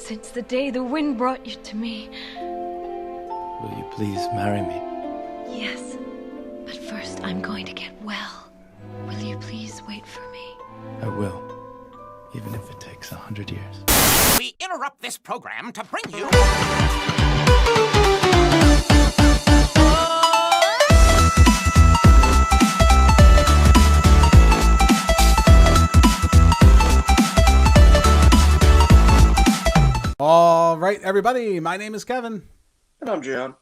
since the day the wind brought you to me. Will you please marry me? Yes, but first I'm going to get well. Will you please wait for me? I will, even if it takes 100 years. We interrupt this program to bring you... All right, everybody, my name is Kevin. And I'm John.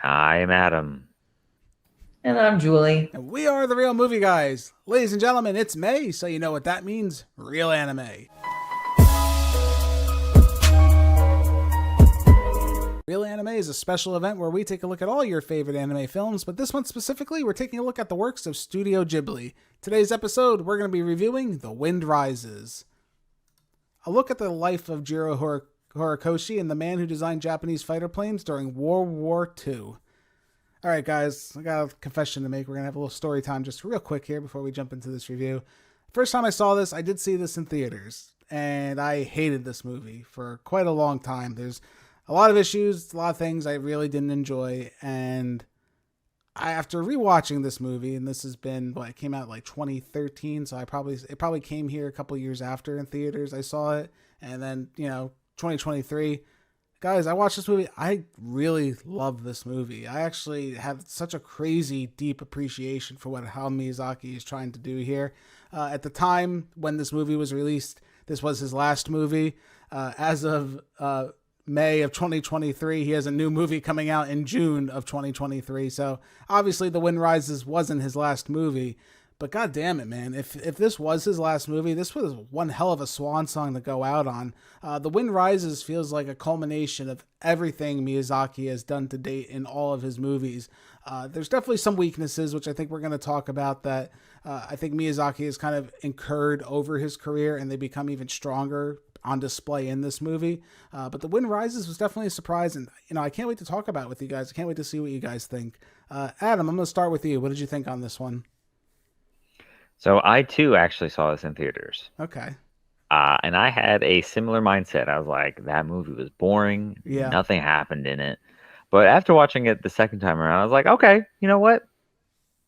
I'm Adam. And I'm Julie. And we are the Real Movie Guys. Ladies and gentlemen, it's May, so you know what that means. Real anime. Real Anime is a special event where we take a look at all your favorite anime films, but this one specifically, we're taking a look at the works of Studio Ghibli. Today's episode, we're going to be reviewing The Wind Rises. A look at the life of Jiro Horikoshi and the man who designed Japanese fighter planes during World War II. All right, guys, I got a confession to make. We're going to have a little story time just real quick here before we jump into this review. First time I saw this, I did see this in theaters, and I hated this movie for quite a long time. There's a lot of issues, a lot of things I really didn't enjoy, and after rewatching this movie, and this has been, it came out like 2013, so it probably came here a couple years after in theaters I saw it, and then, 2023. Guys, I watched this movie. I really love this movie. I actually have such a crazy, deep appreciation for how Miyazaki is trying to do here. At the time when this movie was released, this was his last movie. As of May of 2023, he has a new movie coming out in June of 2023. So obviously The Wind Rises wasn't his last movie, but god damn it, man. If this was his last movie, this was one hell of a swan song to go out on. The Wind Rises feels like a culmination of everything Miyazaki has done to date in all of his movies. There's definitely some weaknesses, which I think we're going to talk about, that I think Miyazaki has kind of incurred over his career, and they become even stronger on display in this movie. But The Wind Rises was definitely a surprise, and I can't wait to talk about it with you guys. I can't wait to see what you guys think. Adam, I'm going to start with you. What did you think on this one? So I too actually saw this in theaters. Okay. And I had a similar mindset. I was like, that movie was boring. Yeah. Nothing happened in it. But after watching it the second time around, I was like, okay, you know what?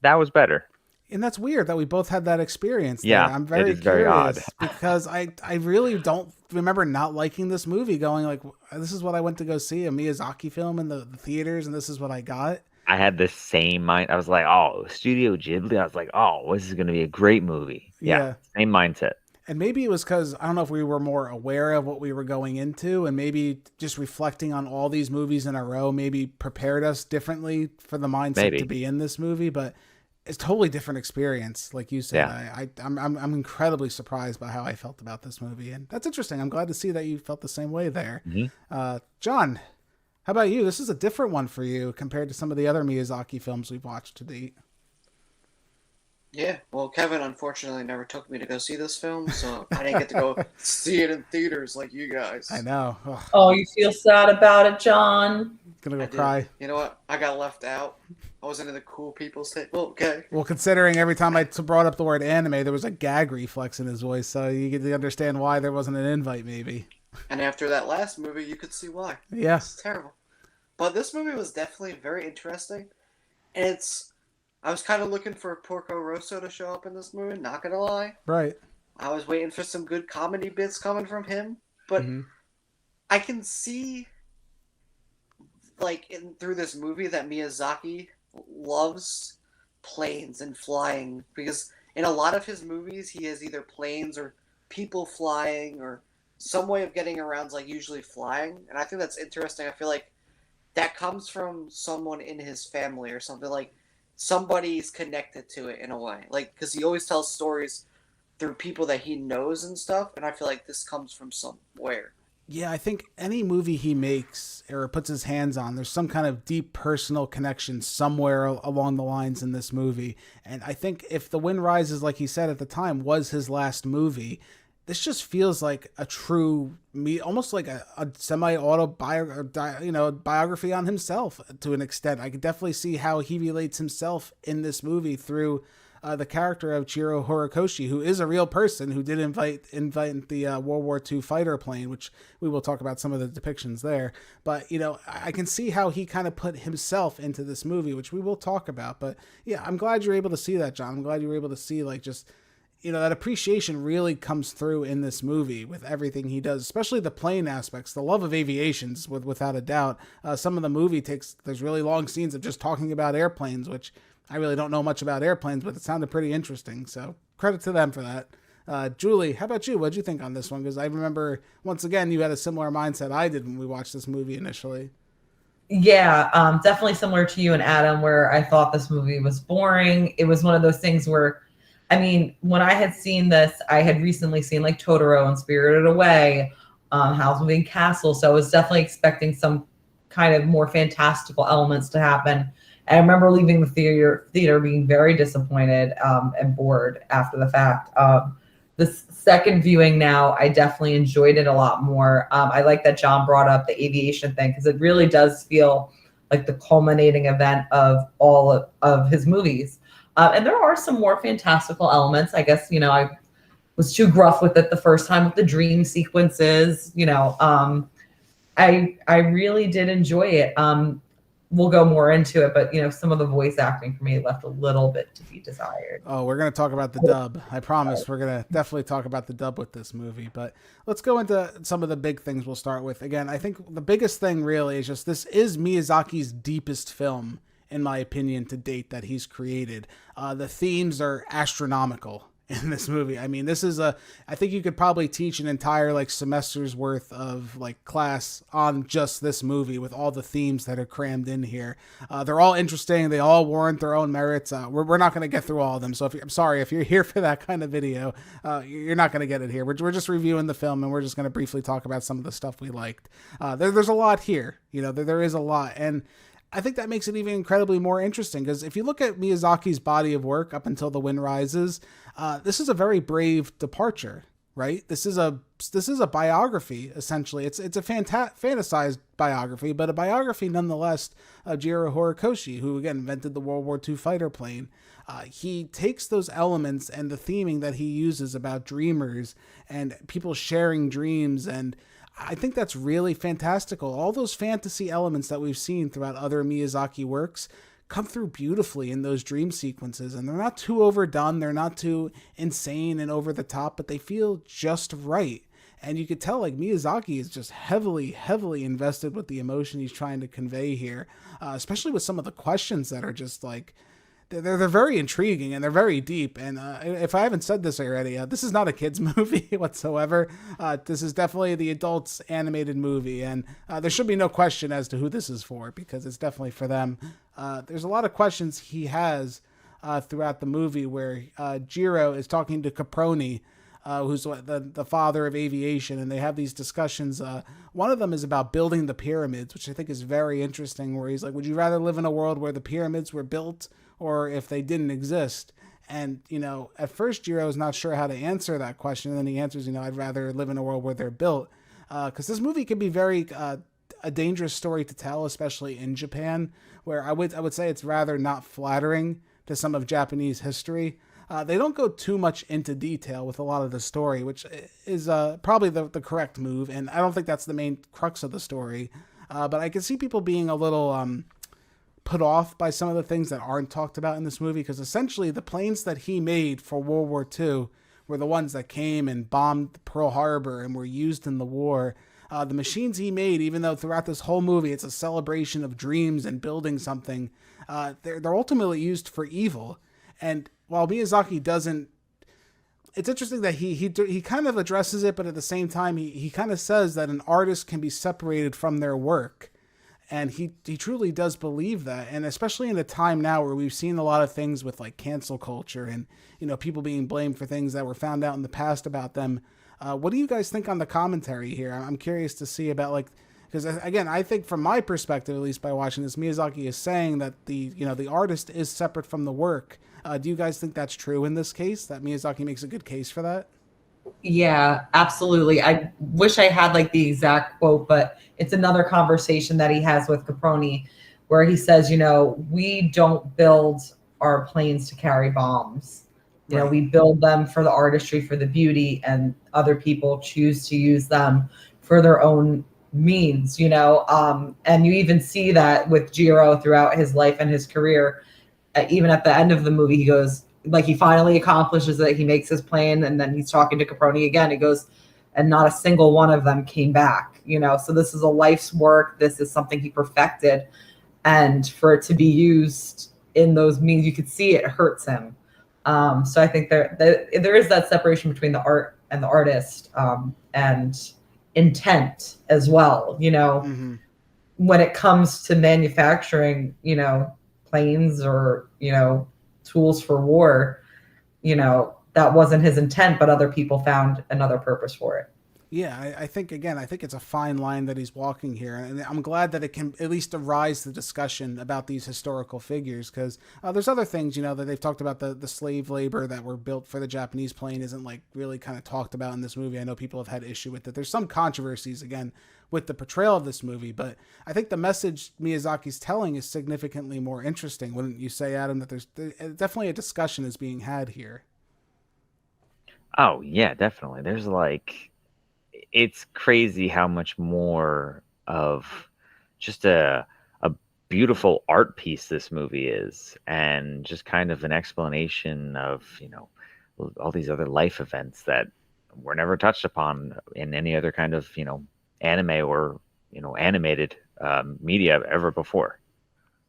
That was better. And that's weird that we both had that experience there. Yeah, I'm very it is very odd. because I really don't remember not liking this movie, going like, this is what I went to go see, a Miyazaki film in the theaters, and this is what I got. I had the same mind. I was like, oh, Studio Ghibli. I was like, oh, this is going to be a great movie. Yeah. Same mindset. And maybe it was because, I don't know if we were more aware of what we were going into, and maybe just reflecting on all these movies in a row maybe prepared us differently for the mindset to be in this movie. But it's a totally different experience, like you said. Yeah. I'm incredibly surprised by how I felt about this movie, and that's interesting. I'm glad to see that you felt the same way there. Mm-hmm. John, how about you? This is a different one for you compared to some of the other Miyazaki films we've watched to date. Yeah, well, Kevin unfortunately never took me to go see this film, so I didn't get to go see it in theaters like you guys. I know. Ugh. Oh, you feel sad about it, John? Gonna go cry. You know what? I got left out. I wasn't in the cool people's table. Okay. Well, considering every time I brought up the word anime, there was a gag reflex in his voice, so you get to understand why there wasn't an invite, maybe. And after that last movie, you could see why. Yeah. It's terrible. But this movie was definitely very interesting. And I was kind of looking for Porco Rosso to show up in this movie, not gonna lie. Right. I was waiting for some good comedy bits coming from him. But I can see, through this movie, that Miyazaki loves planes and flying. Because in a lot of his movies, he has either planes or people flying or some way of getting around, usually flying. And I think that's interesting. I feel like that comes from someone in his family or something. Somebody's connected to it in a way. Because he always tells stories through people that he knows and stuff. And I feel like this comes from somewhere. Yeah, I think any movie he makes or puts his hands on, there's some kind of deep personal connection somewhere along the lines in this movie. And I think if The Wind Rises, like he said at the time, was his last movie, this just feels like a true, almost like a biography on himself to an extent. I could definitely see how he relates himself in this movie through the character of Jiro Horikoshi, who is a real person who did invite the World War II fighter plane, which we will talk about some of the depictions there. But, you know, I can see how he kind of put himself into this movie, which we will talk about. But yeah, I'm glad you're able to see that, John. I'm glad you were able to see, like, just, you know, that appreciation really comes through in this movie with everything he does, especially the plane aspects, the love of aviations, without a doubt. Some of the movie there's really long scenes of just talking about airplanes, which I really don't know much about airplanes, but it sounded pretty interesting. So credit to them for that. Julie, how about you? What'd you think on this one? Because I remember, once again, you had a similar mindset I did when we watched this movie initially. Yeah, definitely similar to you and Adam, where I thought this movie was boring. It was one of those things where, I mean, when I had seen this, I had recently seen like Totoro and Spirited Away, Howl's Moving Castle. So I was definitely expecting some kind of more fantastical elements to happen. And I remember leaving the theater being very disappointed and bored after the fact. The second viewing now, I definitely enjoyed it a lot more. I like that John brought up the aviation thing because it really does feel like the culminating event of all of his movies. And there are some more fantastical elements. I guess, you know, I was too gruff with it the first time with the dream sequences. You know, I really did enjoy it. We'll go more into it, but, you know, some of the voice acting for me left a little bit to be desired. Oh, we're going to talk about the dub. I promise we're going to definitely talk about the dub with this movie, but let's go into some of the big things we'll start with. Again, I think the biggest thing really is just this is Miyazaki's deepest film, in my opinion, to date that he's created. The themes are astronomical in this movie. I mean, this is I think you could probably teach an entire like semester's worth of like class on just this movie with all the themes that are crammed in here. They're all interesting. They all warrant their own merits. We're not going to get through all of them. So I'm sorry if you're here for that kind of video, you're not going to get it here. We're just reviewing the film and we're just going to briefly talk about some of the stuff we liked. There's a lot here, you know, there is a lot. And I think that makes it even incredibly more interesting because if you look at Miyazaki's body of work up until The Wind Rises, this is a very brave departure, right? This is a biography, essentially. It's a fantasized biography, but a biography nonetheless of Jiro Horikoshi, who again invented the World War II fighter plane. He takes those elements and the theming that he uses about dreamers and people sharing dreams, and I think that's really fantastical. All those fantasy elements that we've seen throughout other Miyazaki works come through beautifully in those dream sequences, and they're not too overdone, they're not too insane and over the top, but they feel just right. And you could tell like Miyazaki is just heavily invested with the emotion he's trying to convey here, especially with some of the questions that are just like, they're very intriguing and they're very deep. And if I haven't said this already, this is not a kid's movie whatsoever. This is definitely the adults animated movie, and there should be no question as to who this is for because it's definitely for them. There's a lot of questions he has throughout the movie where Jiro is talking to Caproni, who's the father of aviation, and they have these discussions. One of them is about building the pyramids, which I think is very interesting, where he's like, would you rather live in a world where the pyramids were built or if they didn't exist? And, you know, at first Jiro is not sure how to answer that question, and then he answers, you know, I'd rather live in a world where they're built. Because this movie can be very a dangerous story to tell, especially in Japan, where I would say it's rather not flattering to some of Japanese history. They don't go too much into detail with a lot of the story, which is probably the correct move, and I don't think that's the main crux of the story. But I can see people being a little put off by some of the things that aren't talked about in this movie, because essentially the planes that he made for World War II were the ones that came and bombed Pearl Harbor and were used in the war. The machines he made, even though throughout this whole movie it's a celebration of dreams and building something, they're ultimately used for evil. And while Miyazaki doesn't, it's interesting that he kind of addresses it, but at the same time he kind of says that an artist can be separated from their work. And he truly does believe that. And especially in a time now where we've seen a lot of things with like cancel culture and, you know, people being blamed for things that were found out in the past about them. What do you guys think on the commentary here? I'm curious to see about like, because again, I think from my perspective, at least by watching this, Miyazaki is saying that the artist is separate from the work. Do you guys think that's true in this case, that Miyazaki makes a good case for that? Yeah, absolutely. I wish I had like the exact quote, but it's another conversation that he has with Caproni where he says, you know, we don't build our planes to carry bombs. You know, we build them for the artistry, for the beauty, and other people choose to use them for their own means, you know. And you even see that with Jiro throughout his life and his career. Even at the end of the movie, he goes, like, he finally accomplishes it. He makes his plane, and then he's talking to Caproni again. He goes, and not a single one of them came back, you know. So this is a life's work. This is something he perfected. And for it to be used in those means, you could see it hurts him. So I think there is that separation between the art and the artist, and intent as well. You know, when it comes to manufacturing, you know, planes or, you know, tools for war, you know, that wasn't his intent, but other people found another purpose for it. Yeah, I think, again, I think it's a fine line that he's walking here. And I'm glad that it can at least arise the discussion about these historical figures, because there's other things, you know, that they've talked about. The slave labor that were built for the Japanese plane isn't like really kind of talked about in this movie. I know people have had issue with it. There's some controversies, again, with the portrayal of this movie, but I think the message Miyazaki's telling is significantly more interesting. Wouldn't you say, Adam, that there's definitely a discussion is being had here? Oh, yeah, definitely. There's like, it's crazy how much more of just a beautiful art piece this movie is, and just kind of an explanation of, you know, all these other life events that were never touched upon in any other kind of, you know, anime or, you know, animated media ever before.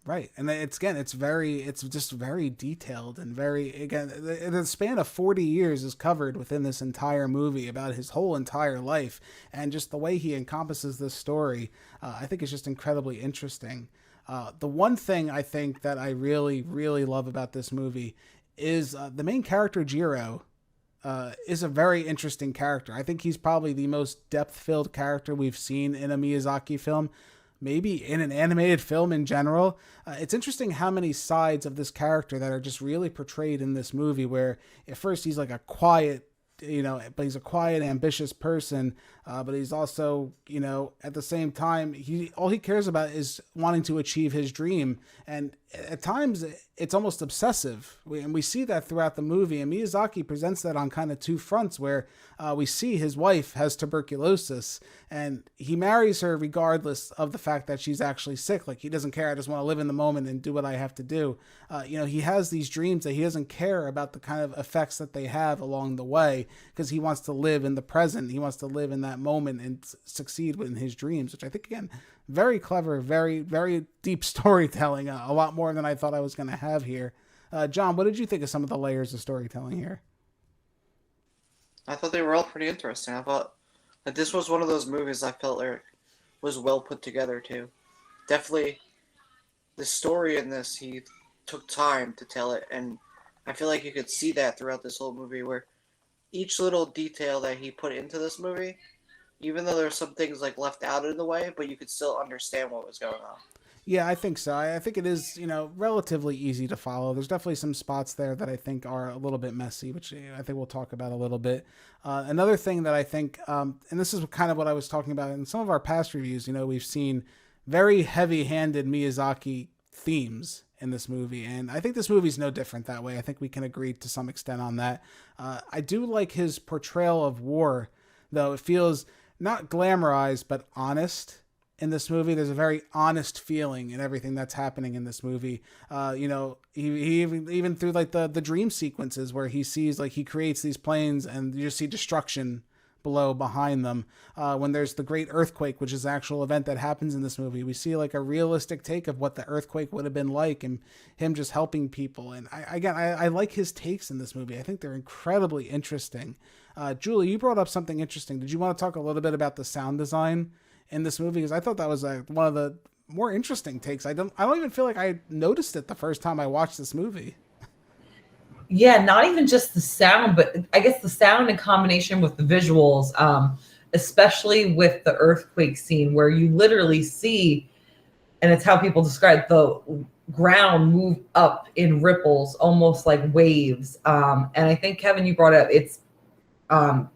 Right. And it's just very detailed and very, again, the span of 40 years is covered within this entire movie about his whole entire life. And just the way he encompasses this story, I think is just incredibly interesting. The one thing I think that I really, really love about this movie is the main character, Jiro, is a very interesting character. I think he's probably the most depth-filled character we've seen in a Miyazaki film, maybe in an animated film in general. It's interesting how many sides of this character that are just really portrayed in this movie, where at first he's like a quiet, you know, but he's a quiet, ambitious person, but he's also, you know, at the same time, all he cares about is wanting to achieve his dream. And at times it's almost obsessive. And we see that throughout the movie. And Miyazaki presents that on kind of two fronts, where we see his wife has tuberculosis and he marries her regardless of the fact that she's actually sick. Like, he doesn't care. I just want to live in the moment and do what I have to do. You know, he has these dreams that he doesn't care about the kind of effects that they have along the way, because he wants to live in the present. He wants to live in that moment and succeed in his dreams, which I think, again, very clever, very, very deep storytelling, a lot more than I thought I was going to have here. John, what did you think of some of the layers of storytelling here? I thought they were all pretty interesting. I thought that this was one of those movies I felt like was well put together too. Definitely, the story in this, he took time to tell it, and I feel like you could see that throughout this whole movie, where each little detail that he put into this movie, even though there's some things like left out in the way, but you could still understand what was going on. Yeah, I think so. I think it is, you know, relatively easy to follow. There's definitely some spots there that I think are a little bit messy, which I think we'll talk about a little bit. Another thing that I think, and this is kind of what I was talking about in some of our past reviews, you know, we've seen very heavy-handed Miyazaki themes in this movie, and I think this movie's no different that way. I think we can agree to some extent on that. I do like his portrayal of war, though. It feels not glamorized, but honest. In this movie, there's a very honest feeling in everything that's happening in this movie. You know, he even through like the dream sequences where he sees, like, he creates these planes and you just see destruction below behind them. When there's the great earthquake, which is the actual event that happens in this movie, we see like a realistic take of what the earthquake would have been like, and him just helping people. And I like his takes in this movie. I think they're incredibly interesting. Julie, you brought up something interesting. Did you want to talk a little bit about the sound design in this movie? Because I thought that was one of the more interesting takes. I don't even feel like I noticed it the first time I watched this movie. Yeah, not even just the sound, but I guess the sound in combination with the visuals, especially with the earthquake scene, where you literally see, and it's how people describe the ground move up in ripples, almost like waves. And I think, Kevin, you brought up, it's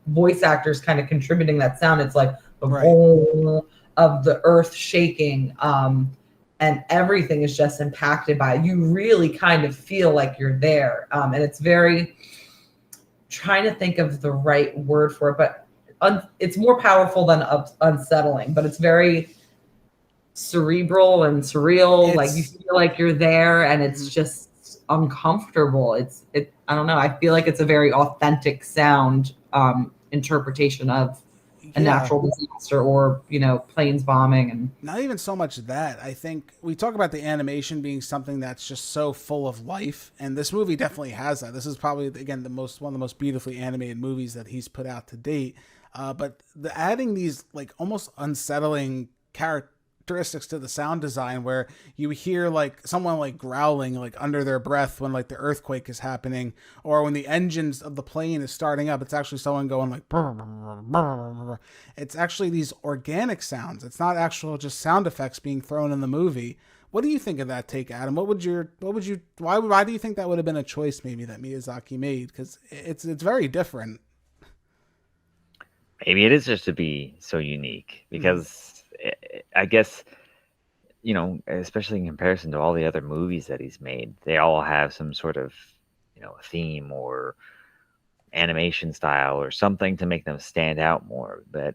voice actors kind of contributing that sound. It's like the boom of the earth shaking. and everything is just impacted by it. You really kind of feel like you're there. And it's very, trying to think of the right word for it, but it's more powerful than unsettling, but it's very cerebral and surreal. Like you feel like you're there, and it's just uncomfortable. I don't know. I feel like it's a very authentic sound interpretation of a natural disaster or, planes bombing. And not even so much that. I think we talk about the animation being something that's just so full of life, and this movie definitely has that. This is probably, again, one of the most beautifully animated movies that he's put out to date. But adding these like almost unsettling characteristics to the sound design, where you hear like someone like growling like under their breath when like the earthquake is happening, or when the engines of the plane is starting up, it's actually someone going like brr, brr, brr, brr. It's actually these organic sounds. It's not actual just sound effects being thrown in the movie. What do you think of that take, Adam? Why do you think that would have been a choice maybe that Miyazaki made? Because it's very different. Maybe it is just to be so unique, because I guess, especially in comparison to all the other movies that he's made, they all have some sort of, theme or animation style or something to make them stand out more. But,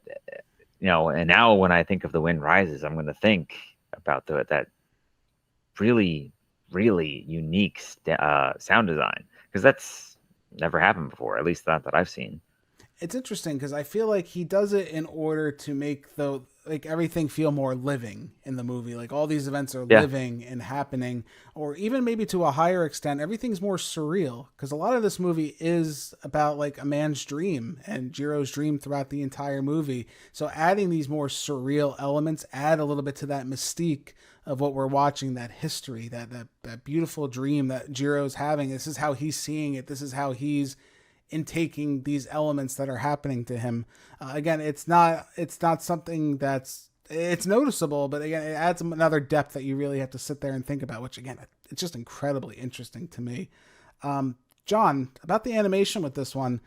and now when I think of The Wind Rises, I'm going to think about that really, really unique sound design, because that's never happened before, at least not that I've seen. It's interesting because I feel like he does it in order to make everything feel more living in the movie. Like all these events are living and happening, or even maybe to a higher extent, everything's more surreal, because a lot of this movie is about like a man's dream and Jiro's dream throughout the entire movie. So adding these more surreal elements add a little bit to that mystique of what we're watching, that history, that beautiful dream that Jiro's having. This is how he's seeing it. This is how he's in taking these elements that are happening to him. Again, it's not something it's noticeable, but again, it adds another depth that you really have to sit there and think about, which again, it's just incredibly interesting to me. John, about the animation with this one,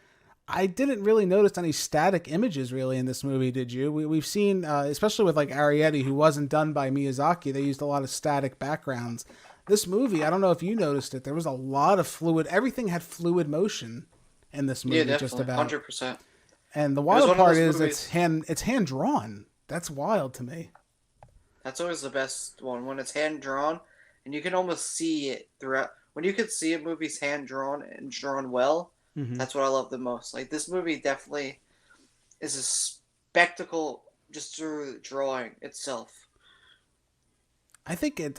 I didn't really notice any static images really in this movie. Did you? We've seen, especially with like Arrietty, who wasn't done by Miyazaki, they used a lot of static backgrounds. This movie, I don't know if you noticed it, there was a lot of fluid, everything had fluid motion in this movie, just about 100%. And the wild part is it's hand drawn. That's wild to me. That's always the best one, when it's hand drawn, and you can almost see it throughout. When you can see a movie's hand drawn and drawn well, that's what I love the most. Like, this movie definitely is a spectacle just through the drawing itself.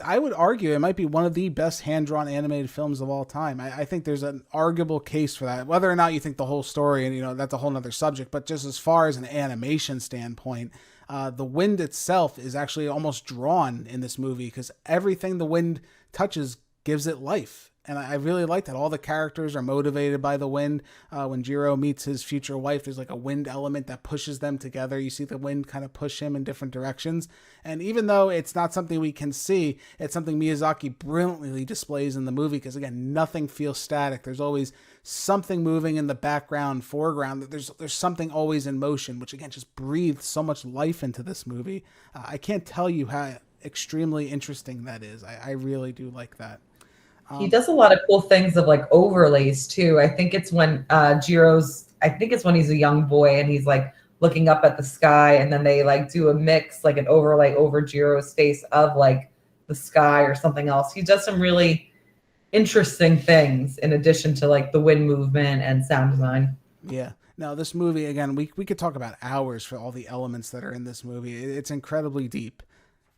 I would argue it might be one of the best hand-drawn animated films of all time. I think there's an arguable case for that. Whether or not you think the whole story, and that's a whole nother subject, but just as far as an animation standpoint, the wind itself is actually almost drawn in this movie, because everything the wind touches gives it life. And I really like that. All the characters are motivated by the wind. When Jiro meets his future wife, there's like a wind element that pushes them together. You see the wind kind of push him in different directions. And even though it's not something we can see, it's something Miyazaki brilliantly displays in the movie, because again, nothing feels static. There's always something moving in the background, foreground. There's something always in motion, which again just breathes so much life into this movie. I can't tell you how extremely interesting that is. I really do like that. He does a lot of cool things of like overlays too. I think it's when when he's a young boy and he's like looking up at the sky, and then they like do a mix, like an overlay over Jiro's face of like the sky or something else. He does some really interesting things in addition to like the wind movement and sound design. Yeah. Now this movie, again, we could talk about hours for all the elements that are in this movie. It's incredibly deep.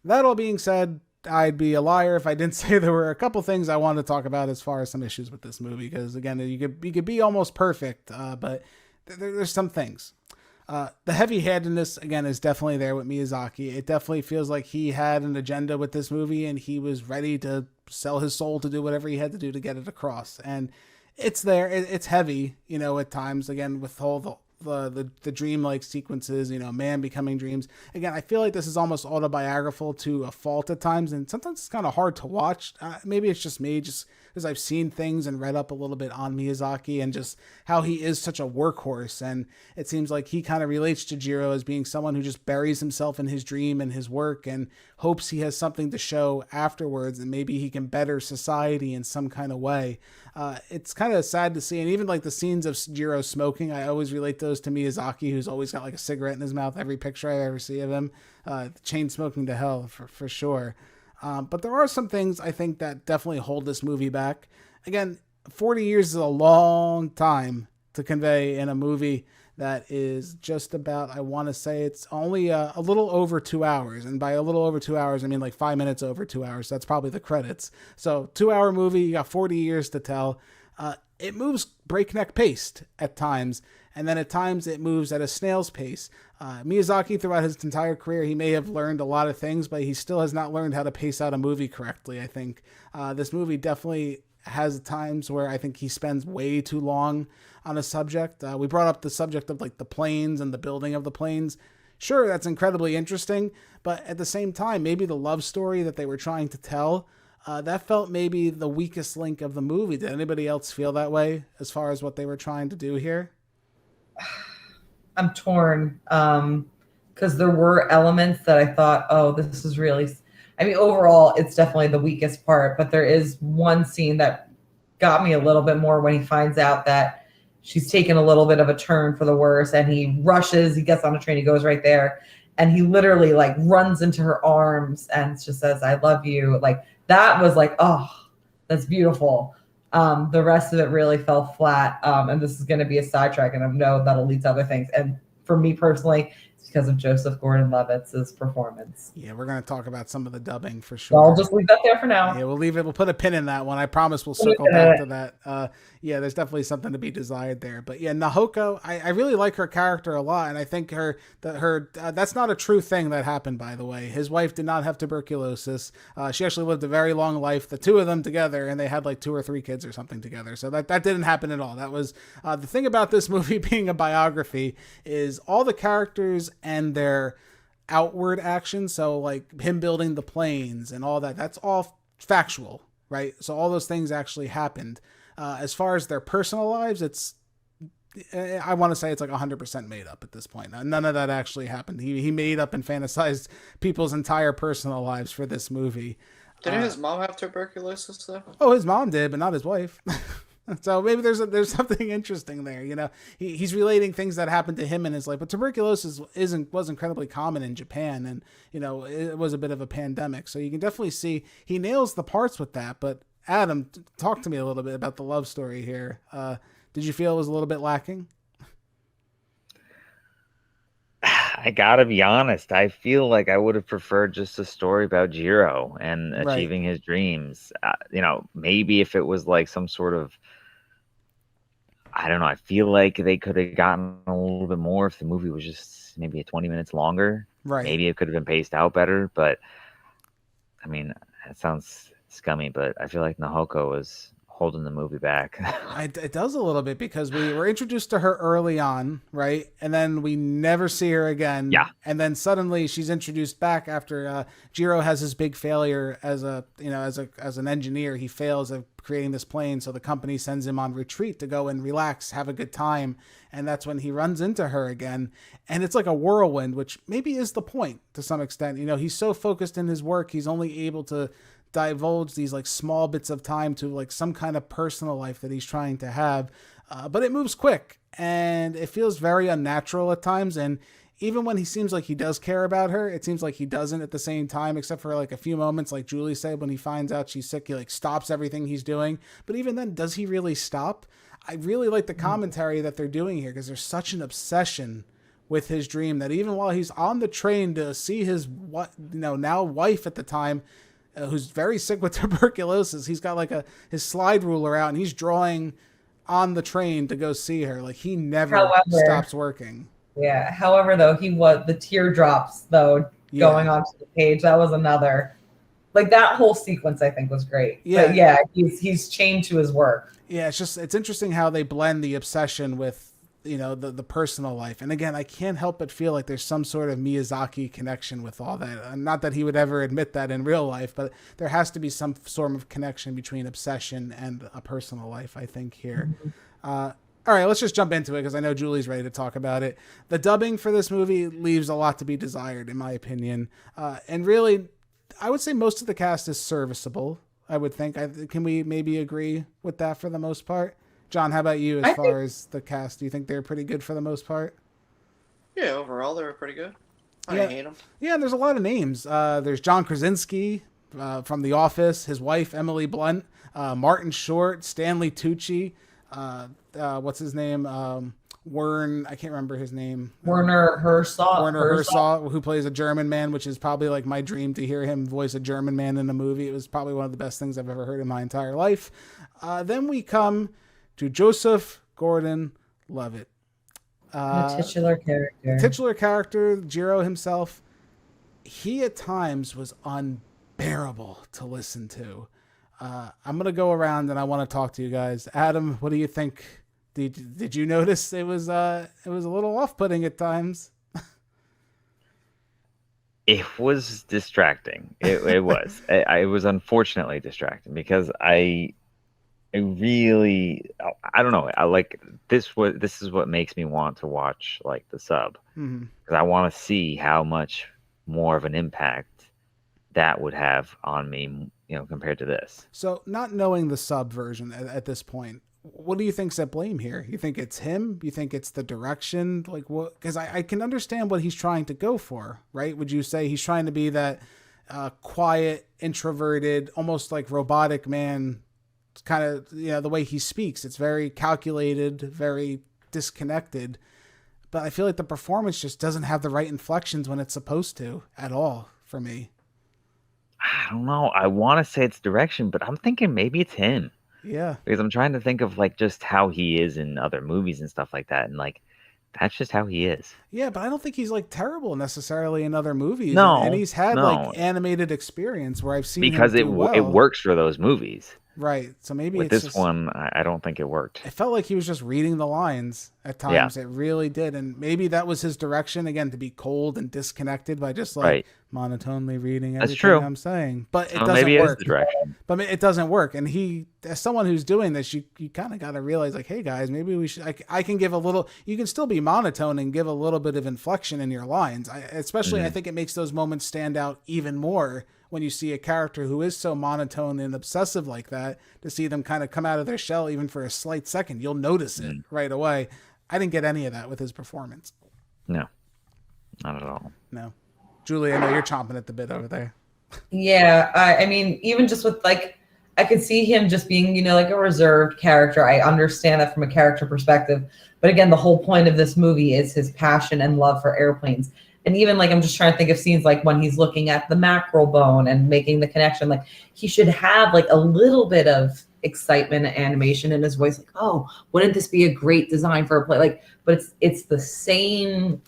That all being said, I'd be a liar if I didn't say there were a couple things I wanted to talk about as far as some issues with this movie, because again, you could be almost perfect, but there's some things. The heavy-handedness, again, is definitely there with Miyazaki. It definitely feels like he had an agenda with this movie, and he was ready to sell his soul to do whatever he had to do to get it across. And it's there. It's heavy, at times, again, with all the the dream-like sequences, man becoming dreams. Again, I feel like this is almost autobiographical to a fault at times, and sometimes it's kind of hard to watch. Maybe it's just me, just because I've seen things and read up a little bit on Miyazaki and just how he is such a workhorse. And it seems like he kind of relates to Jiro as being someone who just buries himself in his dream and his work and hopes he has something to show afterwards, and maybe he can better society in some kind of way. It's kind of sad to see. And even like the scenes of Jiro smoking, I always relate those to Miyazaki, who's always got like a cigarette in his mouth every picture I ever see of him. Chain smoking to hell for sure. But there are some things I think that definitely hold this movie back. Again, 40 years is a long time to convey in a movie that is just about, I want to say it's only a little over 2 hours. And by a little over 2 hours, I mean like 5 minutes over 2 hours. That's probably the credits. So 2-hour movie, you got 40 years to tell. It moves breakneck paced at times. And then at times it moves at a snail's pace. Miyazaki, throughout his entire career, he may have learned a lot of things, but he still has not learned how to pace out a movie correctly, I think. This movie definitely has times where I think he spends way too long on a subject. We brought up the subject of like the planes and the building of the planes. Sure, that's incredibly interesting, but at the same time, maybe the love story that they were trying to tell, that felt maybe the weakest link of the movie. Did anybody else feel that way as far as what they were trying to do here? I'm torn because there were elements that I thought, oh, this is really, I mean, overall, it's definitely the weakest part, but there is one scene that got me a little bit more when he finds out that she's taken a little bit of a turn for the worse, and he rushes, he gets on a train, he goes right there, and he literally like runs into her arms and just says, I love you. Like that was like, oh, that's beautiful. The rest of it really fell flat. And this is going to be a sidetrack, and I know that'll lead to other things. And for me personally, it's because of Joseph Gordon-Levitt's performance. Yeah, we're going to talk about some of the dubbing for sure. I'll just leave that there for now. Yeah, we'll leave it. We'll put a pin in that one. I promise we'll circle back to that. Yeah, there's definitely something to be desired there. But yeah, Nahoko, I really like her character a lot, and I think that's not a true thing that happened, by the way. His wife did not have tuberculosis. She actually lived a very long life, the two of them together, and they had like 2 or 3 kids or something together. So that didn't happen at all. That was the thing about this movie being a biography is all the characters and their outward actions. So like him building the planes and all that, that's all factual, right? So all those things actually happened. As far as their personal lives, I want to say it's like 100% made up at this point. None of that actually happened. He made up and fantasized people's entire personal lives for this movie. Didn't his mom have tuberculosis though? Oh, his mom did, but not his wife. So maybe there's something interesting there. You know, he's relating things that happened to him in his life, but tuberculosis was incredibly common in Japan, and you know it was a bit of a pandemic. So you can definitely see he nails the parts with that. But Adam, talk to me a little bit about the love story here. Did you feel it was a little bit lacking? I gotta be honest. I feel like I would have preferred just a story about Jiro and achieving his dreams. Maybe if it was like some sort of, I don't know. I feel like they could have gotten a little bit more if the movie was just maybe 20 minutes longer. Right. Maybe it could have been paced out better. But I mean, it sounds scummy, but I feel like Nahoko was holding the movie back. It does a little bit because we were introduced to her early on, right? And then we never see her again. Yeah. And then suddenly she's introduced back after Jiro has his big failure as an engineer. He fails at creating this plane, so the company sends him on retreat to go and relax, have a good time. And that's when he runs into her again. And it's like a whirlwind, which maybe is the point to some extent. You know, he's so focused in his work, he's only able to divulge these like small bits of time to like some kind of personal life that he's trying to have, but it moves quick and it feels very unnatural at times. And even when he seems like he does care about her, it seems like he doesn't at the same time, except for like a few moments, like Julie said, when he finds out she's sick, he like stops everything he's doing. But even then, does he really stop? I really like the commentary that they're doing here because there's such an obsession with his dream that even while he's on the train to see his now wife at the time, who's very sick with tuberculosis, he's got like his slide ruler out and he's drawing on the train to go see her. Like he never stops working. Yeah. However, though, the teardrops though going onto the page, that was another, like that whole sequence I think was great. Yeah. But yeah, he's chained to his work. Yeah. It's interesting how they blend the obsession with the personal life. And again, I can't help but feel like there's some sort of Miyazaki connection with all that. Not that he would ever admit that in real life, but there has to be some sort of connection between obsession and a personal life, I think, here. All right, let's just jump into it because I know Julie's ready to talk about it. The dubbing for this movie leaves a lot to be desired, in my opinion. And really, I would say most of the cast is serviceable, I would think. Can we maybe agree with that for the most part? John, how about you as far as the cast? Do you think they're pretty good for the most part? Yeah, overall, they were pretty good. I didn't hate them. Yeah, and there's a lot of names. There's John Krasinski from The Office, his wife, Emily Blunt, Martin Short, Stanley Tucci, what's his name? I can't remember his name. Werner Herzog, who plays a German man, which is probably like my dream to hear him voice a German man in a movie. It was probably one of the best things I've ever heard in my entire life. Then we come to Joseph Gordon-Levitt. The titular character, Jiro himself. He at times was unbearable to listen to. I'm going to go around and I want to talk to you guys. Adam, what do you think? Did you notice it was a little off-putting at times? It was distracting. It was. It was unfortunately distracting because I don't know. I like this. This is what makes me want to watch like the sub because I want to see how much more of an impact that would have on me, compared to this. So, not knowing the sub version at this point, what do you think's at blame here? You think it's him? You think it's the direction? Like what? Because I can understand what he's trying to go for, right? Would you say he's trying to be that quiet, introverted, almost like robotic man? Kind of, the way he speaks, it's very calculated, very disconnected, but I feel like the performance just doesn't have the right inflections when it's supposed to at all for me. I don't know. I want to say it's direction, but I'm thinking maybe it's him. Yeah. Because I'm trying to think of like just how he is in other movies and stuff like that. And like, that's just how he is. Yeah, but I don't think he's like terrible necessarily in other movies. No. And he's had like animated experience where I've seen because him do well. It works for those movies. Right. So maybe with it's this one, I don't think it worked. It felt like he was just reading the lines at times. Yeah. It really did. And maybe that was his direction, again, to be cold and disconnected by just like monotonely reading everything I'm saying. But it doesn't work. It's the direction. But it doesn't work. And as someone who's doing this, you kind of got to realize like, hey guys, maybe we should, I can give a little, you can still be monotone and give a little bit of inflection in your lines. I think it makes those moments stand out even more when you see a character who is so monotone and obsessive like that, to see them kind of come out of their shell even for a slight second, you'll notice it right away. I didn't get any of that with his performance. No, not at all. No. Julie, I know you're chomping at the bit over there. Yeah, I mean, even just with like, I could see him just being, like a reserved character. I understand that from a character perspective. But again, the whole point of this movie is his passion and love for airplanes. And even like, I'm just trying to think of scenes like when he's looking at the mackerel bone and making the connection, like he should have like a little bit of excitement and animation in his voice. Like, oh, wouldn't this be a great design for a play? Like, but it's the same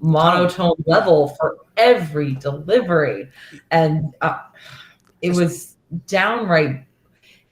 monotone level for every delivery. And it was downright,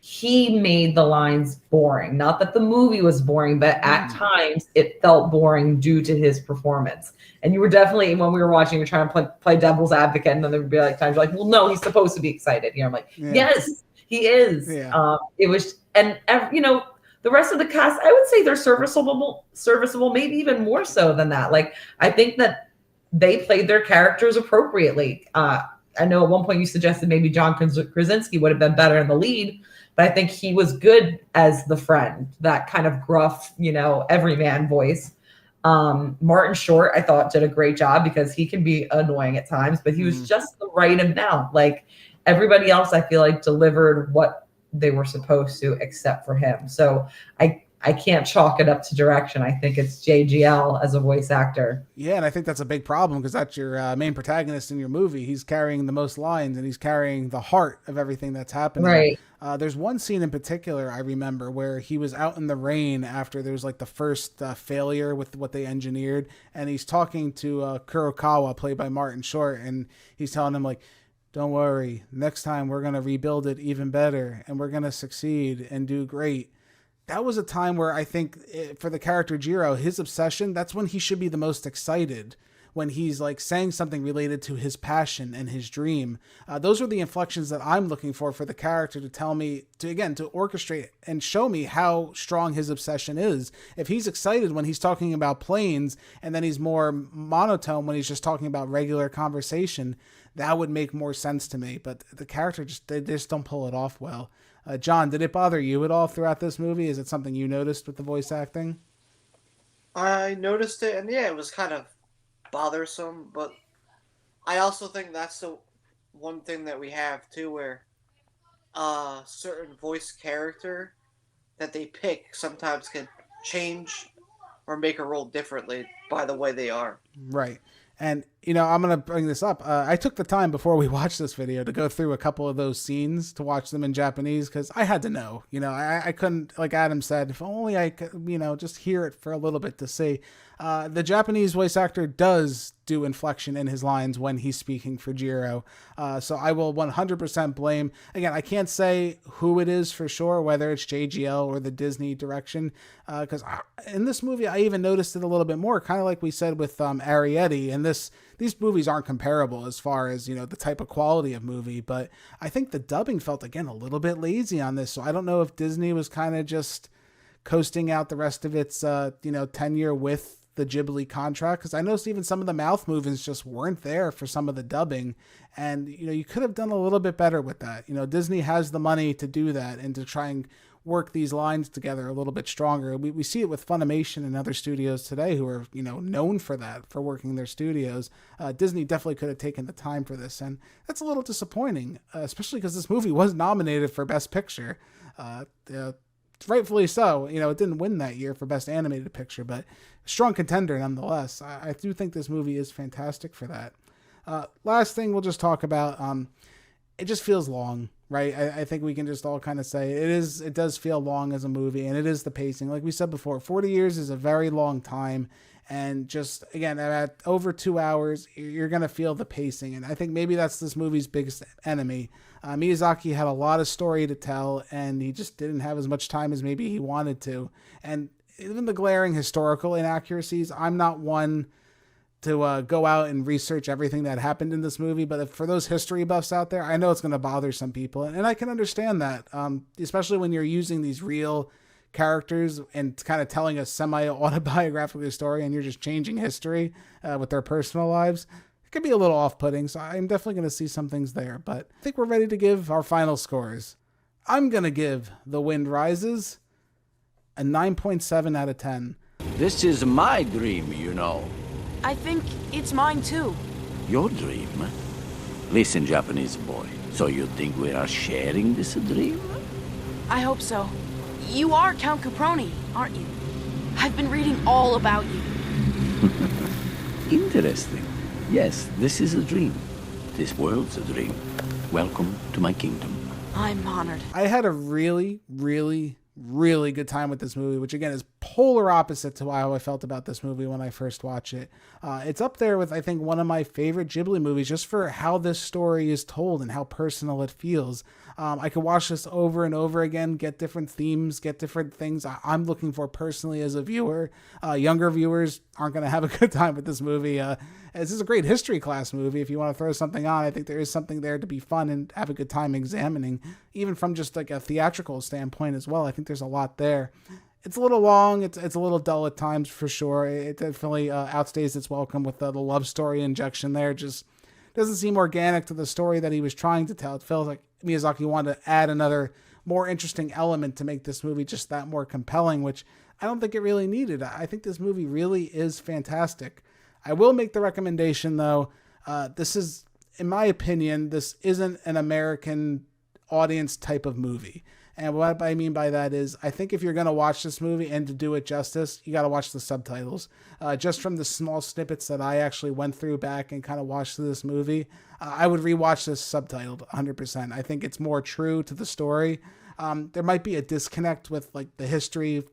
he made the lines boring. Not that the movie was boring, but at times it felt boring due to his performance. And you were definitely, when we were watching, you're trying to play devil's advocate, and then there would be like times you're like, well, no, he's supposed to be excited. I'm like, yes, he is. Yeah. It was, and the rest of the cast, I would say they're serviceable, maybe even more so than that. Like, I think that they played their characters appropriately. I know at one point you suggested maybe John Krasinski would have been better in the lead, but I think he was good as the friend, that kind of gruff, everyman voice. Martin Short, I thought, did a great job because he can be annoying at times, but he was just the right amount. Like everybody else, I feel like delivered what they were supposed to, except for him. So I can't chalk it up to direction. I think it's JGL as a voice actor. Yeah, and I think that's a big problem because that's your main protagonist in your movie. He's carrying the most lines and he's carrying the heart of everything that's happening. Right. There's one scene in particular I remember where he was out in the rain after there was like the first failure with what they engineered, and he's talking to Kurokawa, played by Martin Short, and he's telling him like, don't worry, next time we're going to rebuild it even better and we're going to succeed and do great. that was a time where I think for the character Jiro, his obsession, that's when he should be the most excited, when he's like saying something related to his passion and his dream. Those are the inflections that I'm looking for the character to tell me, to orchestrate and show me how strong his obsession is. If he's excited when he's talking about planes and then he's more monotone when he's just talking about regular conversation, that would make more sense to me. But the character they just don't pull it off well. John, did it bother you at all throughout this movie? Is it something you noticed with the voice acting? I noticed it, and yeah, it was kind of bothersome, but I also think that's the one thing that we have too, where a certain voice character that they pick sometimes can change or make a role differently by the way they are. Right. And, I'm going to bring this up. I took the time before we watched this video to go through a couple of those scenes to watch them in Japanese because I had to know. I couldn't, like Adam said, if only I could, just hear it for a little bit to see. The Japanese voice actor does do inflection in his lines when he's speaking for Jiro. So I will 100% blame. Again, I can't say who it is for sure, whether it's JGL or the Disney direction. Because in this movie, I even noticed it a little bit more, kind of like we said with Arrietty. And these movies aren't comparable as far as, the type of quality of movie. But I think the dubbing felt, again, a little bit lazy on this. So I don't know if Disney was kind of just coasting out the rest of its, tenure with the Ghibli contract, because I noticed even some of the mouth movements just weren't there for some of the dubbing, and you could have done a little bit better with that. Disney has the money to do that and to try and work these lines together a little bit stronger. We see it with Funimation and other studios today who are known for that, for working their studios. Disney definitely could have taken the time for this, and that's a little disappointing, especially because this movie was nominated for Best Picture. Rightfully so. It didn't win that year for Best Animated Picture, but strong contender nonetheless. I do think this movie is fantastic for that. Last thing we'll just talk about, it just feels long, right? I think we can just all kind of say it does feel long as a movie, and it is the pacing. Like we said before, 40 years is a very long time, and just, again, at over 2 hours, you're going to feel the pacing, and I think maybe that's this movie's biggest enemy. Miyazaki had a lot of story to tell, and he just didn't have as much time as maybe he wanted to. And even the glaring historical inaccuracies, I'm not one to go out and research everything that happened in this movie, but for those history buffs out there, I know it's going to bother some people, and I can understand that, especially when you're using these real characters and kind of telling a semi-autobiographical story, and you're just changing history with their personal lives. Could be a little off-putting, so I'm definitely going to see some things there, but I think we're ready to give our final scores. I'm going to give The Wind Rises a 9.7 out of 10. This is my dream, I think it's mine too. Your dream? Listen, Japanese boy, so you think we are sharing this dream? I hope so. You are Count Caproni, aren't you? I've been reading all about you. Interesting. Yes, this is a dream. This world's a dream. Welcome to my kingdom. I'm honored. I had a really, really, really good time with this movie, which again is polar opposite to how I felt about this movie when I first watched it. It's up there with, I think, one of my favorite Ghibli movies just for how this story is told and how personal it feels. I could watch this over and over again, get different themes, get different things I'm looking for personally as a viewer. Younger viewers aren't going to have a good time with this movie. This is a great history class movie. If you want to throw something on, I think there is something there to be fun and have a good time examining, even from just like a theatrical standpoint as well. I think there's a lot there. It's a little long. It's a little dull at times for sure. It definitely outstays its welcome with the love story injection there. Just doesn't seem organic to the story that he was trying to tell. It feels like Miyazaki wanted to add another more interesting element to make this movie just that more compelling, which I don't think it really needed. I think this movie really is fantastic. I will make the recommendation, though. This is, in my opinion, this isn't an American audience type of movie. And what I mean by that is, I think if you're going to watch this movie and to do it justice, you got to watch the subtitles. Just from the small snippets that I actually went through back and kind of watched through this movie, I would rewatch this subtitled 100%. I think it's more true to the story. There might be a disconnect with like the history.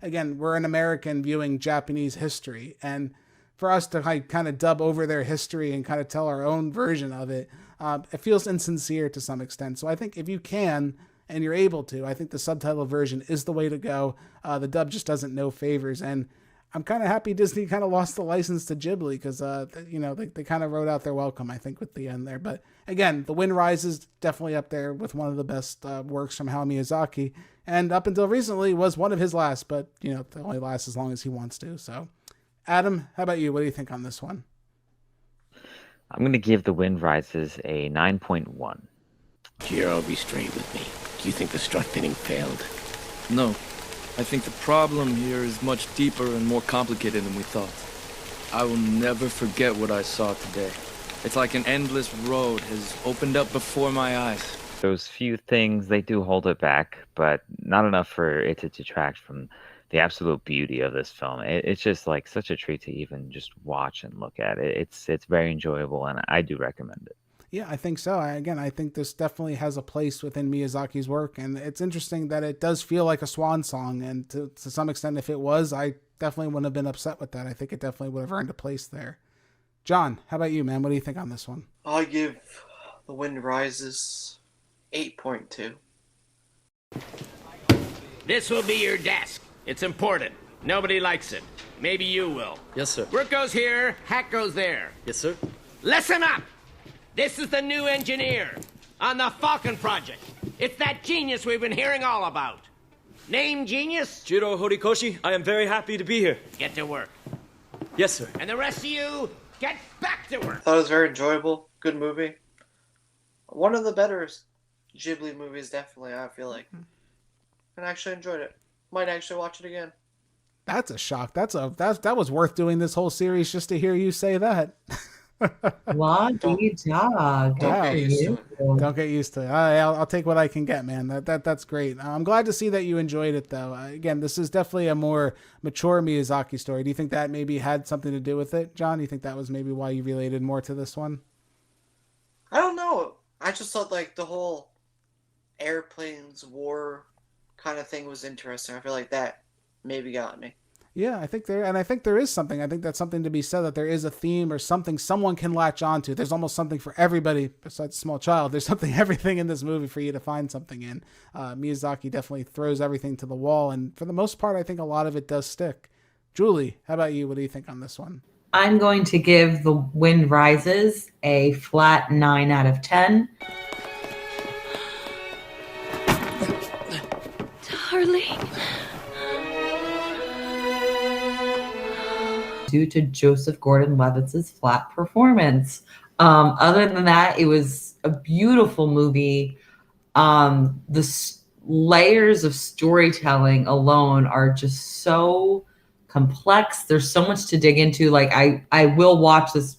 Again, we're an American viewing Japanese history, and for us to kind of dub over their history and kind of tell our own version of it, it feels insincere to some extent. So I think if you can, and you're able to, I think the subtitle version is the way to go. The dub just doesn't know favors, and I'm kind of happy Disney kind of lost the license to Ghibli because, they kind of wrote out their welcome, I think, with the end there. But again, The Wind Rises definitely up there with one of the best works from Hayao Miyazaki, and up until recently was one of his last, but, it only lasts as long as he wants to. So, Adam, how about you? What do you think on this one? I'm going to give The Wind Rises a 9.1. Jiro, be straight with me. Do you think the strut fitting failed? No. I think the problem here is much deeper and more complicated than we thought. I will never forget what I saw today. It's like an endless road has opened up before my eyes. Those few things, they do hold it back, but not enough for it to detract from the absolute beauty of this film. It's just like such a treat to even just watch and look at it. It's very enjoyable, and I do recommend it. Yeah, I think so. I think this definitely has a place within Miyazaki's work, and it's interesting that it does feel like a swan song, and to some extent, if it was, I definitely wouldn't have been upset with that. I think it definitely would have earned a place there. John, how about you, man? What do you think on this one? I'll give The Wind Rises 8.2. This will be your desk. It's important. Nobody likes it. Maybe you will. Yes, sir. Work goes here, hack goes there. Yes, sir. Listen up! This is the new engineer on the Falcon project. It's that genius we've been hearing all about. Name genius? Jiro Horikoshi, I am very happy to be here. Get to work. Yes, sir. And the rest of you, get back to work. I thought it was very enjoyable. Good movie. One of the better Ghibli movies, definitely, I feel like. And I actually enjoyed it. Might actually watch it again. That's a shock. That was worth doing this whole series just to hear you say that. Dog. Don't get used to it. I'll take what I can get, man. That's great. I'm glad to see that you enjoyed it, though. Again, this is definitely a more mature Miyazaki story. Do you think that maybe had something to do with it, John? Do you think that was maybe why you related more to this one? I don't know. I just thought like the whole airplanes war kind of thing was interesting. I feel like that maybe got me. Yeah, I think there is something. I think that's something to be said, that there is a theme or something someone can latch onto. There's almost something for everybody besides a small child. There's everything in this movie for you to find something in. Miyazaki definitely throws everything to the wall, and for the most part, I think a lot of it does stick. Julie, how about you? What do you think on this one? I'm going to give The Wind Rises a flat 9 out of 10. Darling. Due to Joseph Gordon-Levitt's flat performance. Other than that, it was a beautiful movie. The layers of storytelling alone are just so complex. There's so much to dig into. Like I will watch this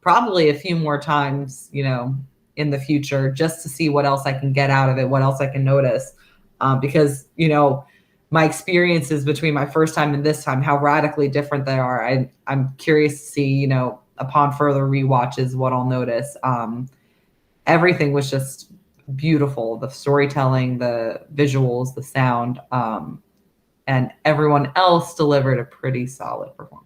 probably a few more times, in the future, just to see what else I can get out of it, what else I can notice. Because, my experiences between my first time and this time, how radically different they are. I'm curious to see, upon further rewatches, what I'll notice. Everything was just beautiful. The storytelling, the visuals, the sound, and everyone else delivered a pretty solid performance.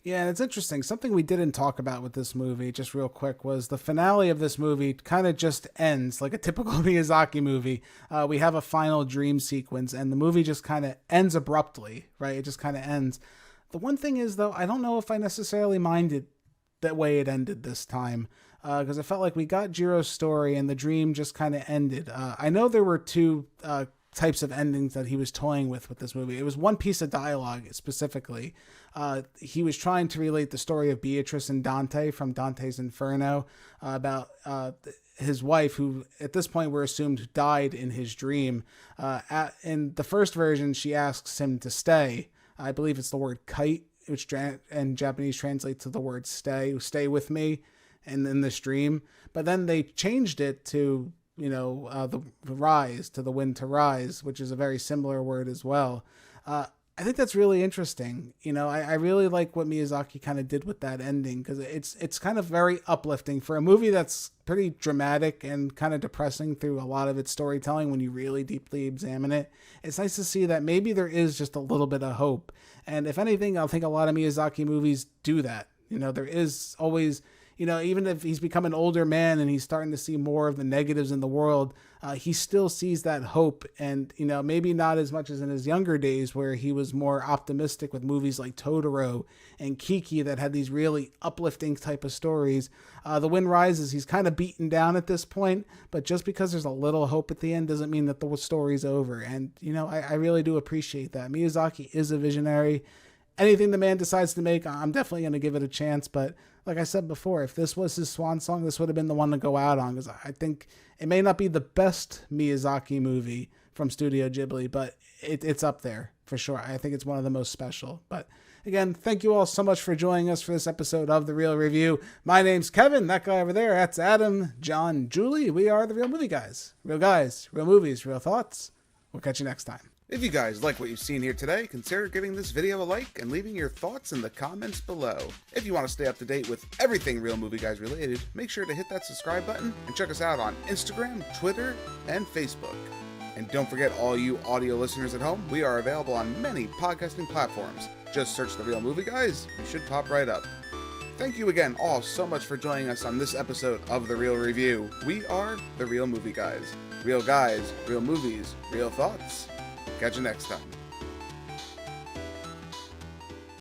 Yeah, and it's interesting. Something we didn't talk about with this movie, just real quick, was the finale of this movie kind of just ends like a typical Miyazaki movie. We have a final dream sequence, and the movie just kind of ends abruptly, right? It just kind of ends. The one thing is, though, I don't know if I necessarily minded that way it ended this time, because I felt like we got Jiro's story, and the dream just kind of ended. I know there were two types of endings that he was toying with this movie. It was one piece of dialogue specifically. He was trying to relate the story of Beatrice and Dante from Dante's Inferno, about his wife, who at this point we're assumed died in his dream. In the first version, she asks him to stay. I believe it's the word kite, which in Japanese translates to the word stay with me in this dream. But then they changed it to the rise, to the wind to rise, which is a very similar word as well. I think that's really interesting. I really like what Miyazaki kind of did with that ending, because it's kind of very uplifting for a movie that's pretty dramatic and kind of depressing through a lot of its storytelling. When you really deeply examine it, it's nice to see that maybe there is just a little bit of hope. And if anything, I think a lot of Miyazaki movies do that. There is always, you know, even if he's become an older man and he's starting to see more of the negatives in the world, he still sees that hope. And, you know, maybe not as much as in his younger days where he was more optimistic with movies like Totoro and Kiki that had these really uplifting type of stories. The Wind Rises, he's kind of beaten down at this point, but just because there's a little hope at the end doesn't mean that the story's over. And, you know, I really do appreciate that. Miyazaki is a visionary. Anything the man decides to make, I'm definitely going to give it a chance. But like I said before, if this was his swan song, this would have been the one to go out on, because I think it may not be the best Miyazaki movie from Studio Ghibli, but it's up there for sure. I think it's one of the most special. But again, thank you all so much for joining us for this episode of The Real Review. My name's Kevin. That guy over there, that's Adam, John, Julie. We are The Real Movie Guys. Real guys, real movies, real thoughts. We'll catch you next time. If you guys like what you've seen here today, consider giving this video a like and leaving your thoughts in the comments below. If you want to stay up to date with everything Real Movie Guys related, make sure to hit that subscribe button and check us out on Instagram, Twitter, and Facebook. And don't forget, all you audio listeners at home, we are available on many podcasting platforms. Just search The Real Movie Guys, you should pop right up. Thank you again all so much for joining us on this episode of The Real Review. We are The Real Movie Guys. Real guys, real movies, real thoughts. Catch you next time.